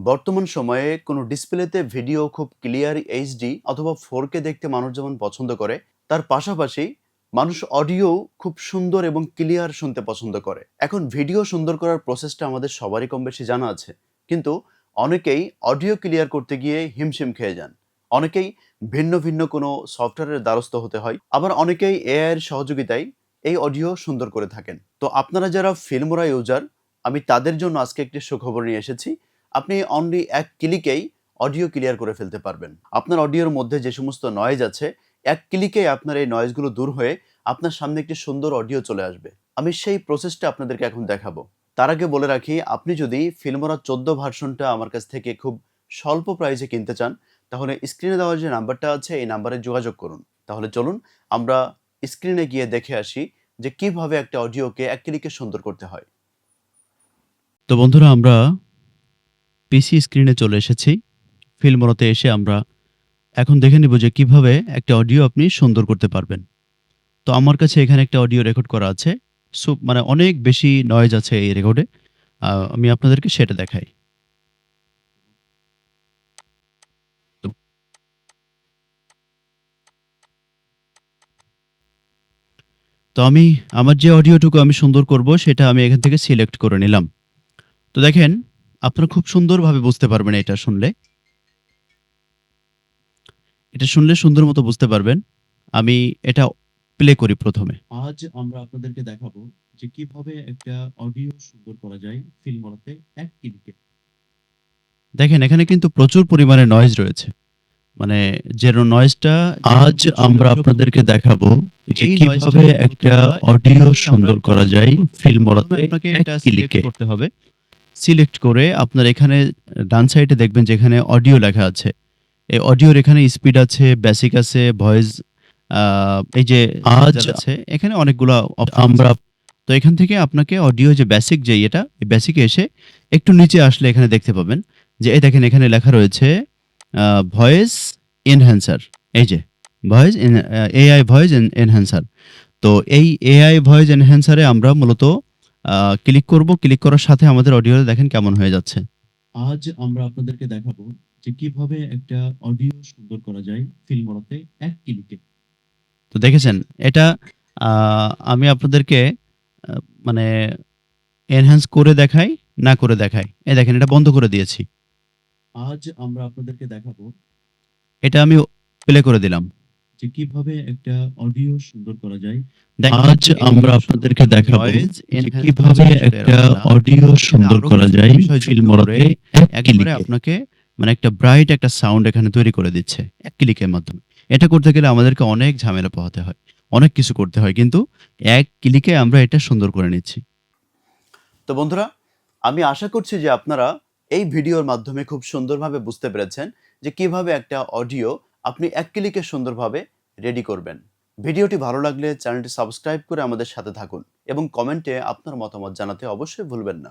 বর্তমান সময়ে কোনো ডিসপ্লেতে ভিডিও খুব ক্লিয়ার এইচডি অথবা 4K দেখতে মানুষ যেমন পছন্দ করে, তার পাশাপাশি মানুষ অডিও খুব সুন্দর এবং ক্লিয়ার শুনতে পছন্দ করে। এখন ভিডিও সুন্দর করার প্রসেসটা আমাদের সবারই কম বেশি জানা আছে, কিন্তু অনেকেই অডিও ক্লিয়ার করতে গিয়ে হিমশিম খেয়ে যান। অনেকেই ভিন্ন ভিন্ন কোনো সফটওয়্যারের দ্বারস্থ হতে হয়, আবার অনেকেই এআই এর সহযোগিতায় এই অডিও সুন্দর করে থাকেন। তো আপনারা যারা ফিল্মোরা ইউজার, আমি তাদের জন্য আজকে একটি সুখবর নিয়ে এসেছি। আপনি অনলি এক ক্লিকেই অডিও ক্লিয়ার করে ফেলতে পারবেন। আপনার অডিওর মধ্যে যে সমস্ত নয়েজ আছে, এক ক্লিকেই আপনার এই নয়েজগুলো দূর হয়ে আপনার সামনে একটি সুন্দর অডিও চলে আসবে। আমি সেই প্রসেসটা আপনাদেরকে এখন দেখাবো। তার আগে বলে রাখি, আপনি যদি ফিল্মোরা 14 ভার্সনটা আমার কাছ থেকে খুব স্বল্প প্রাইসে কিনতে চান, তাহলে স্ক্রিনে দেওয়া যে নাম্বারটা আছে এই নাম্বারে যোগাযোগ করুন। তাহলে চলুন আমরা স্ক্রিনে গিয়ে দেখে আসি যে কিভাবে একটা অডিওকে এক ক্লিকে সুন্দর করতে হয়। তো বন্ধুরা, আমরা পিসি স্ক্রিনে চলে এসেছি। ফিল্মোরাতে এসে আমরা এখন দেখে নিব যে কিভাবে একটা অডিও আপনি সুন্দর করতে পারবেন। তো আমার কাছে এখানে একটা অডিও রেকর্ড করা আছে। মানে অনেক বেশি নয়েজ আছে এই রেকর্ডে। আমি আপনাদেরকে সেটা দেখাই। তো তো আমি আমার যে অডিওটুকু আমি সুন্দর করব সেটা আমি এখান থেকে সিলেক্ট করে নিলাম। তো দেখেন, আপনারা খুব সুন্দরভাবে বুঝতে পারবেন এটা শুনলে। এটা শুনলে সুন্দর মতো বুঝতে পারবেন। আমি এটা প্লে করি প্রথমে। আজ আমরা আপনাদেরকে দেখাবো যে কিভাবে একটা অডিও সুন্দর করা যায় ফিল্মোরাতে এক ক্লিকে। দেখেন, এখানে কিন্তু প্রচুর পরিমাণে নয়েজ রয়েছে। মানে যে নয়েজটা আজ আমরা আপনাদেরকে দেখাবো যে কিভাবে একটা অডিও সুন্দর করা যায় ফিল্মোরাতে এক ক্লিকে করতে হবে। সিলেক্ট করে আপনার এখানে ডান সাইডে দেখবেন যেখানে অডিও লেখা আছে। এই অডিওর এখানে স্পিড আছে, বেসিক আছে, ভয়েস, এই যে আজ আছে, এখানে অনেকগুলা আমরা। তো এখান থেকে আপনাকে অডিও যে বেসিক, যে এটা এই বেসিকে এসে একটু নিচে আসলে এখানে দেখতে পাবেন যে এই দেখেন এখানে লেখা রয়েছে ভয়েস এনহ্যান্সার। এই যে ভয়েস এআই ভয়েস এনহ্যান্সার। তো এই এআই ভয়েস এনহ্যান্সারে আমরা মূলত ক্লিক করব। ক্লিক করার সাথে আমাদের অডিও দেখেন কেমন হয়ে যাচ্ছে। আজ আমরা আপনাদেরকে দেখাবো যে কিভাবে একটা অডিও সুন্দর করা যায় ফিল্মোরাতে এক ক্লিকে। তো দেখেছেন এটা, আমি আপনাদেরকে মানে এনহ্যান্স করে দেখাই, না করে দেখাই। এই দেখেন এটা বন্ধ করে দিয়েছি। আজ আমরা আপনাদেরকে দেখাবো, এটা আমি প্লে করে দিলাম যে কিভাবে একটা অডিও সুন্দর করা যায়। আজ আমরা আপনাদেরকে দেখাবো যে কিভাবে একটা অডিও সুন্দর করা যায় ফিল্মোরাতে এক ক্লিকে। আপনাকে মানে একটা ব্রাইট একটা সাউন্ড এখানে তৈরি করে দিচ্ছে এক ক্লিকের মাধ্যমে। এটা করতে গেলে আমাদেরকে অনেক ঝামেলা পোহাতে হয়, অনেক কিছু করতে হয়, কিন্তু এক ক্লিকে আমরা এটা সুন্দর করে নিচ্ছি। তো বন্ধুরা, আমি আশা করছি যে আপনারা এই ভিডিওর মাধ্যমে খুব সুন্দরভাবে বুঝতে পেরেছেন যে কিভাবে একটা অডিও আপনি এক ক্লিকে সুন্দরভাবে রেডি করবেন। ভিডিওটি ভালো লাগলে চ্যানেলটি সাবস্ক্রাইব করে আমাদের সাথে থাকুন এবং কমেন্টে আপনার মতামত জানাতে অবশ্যই ভুলবেন না।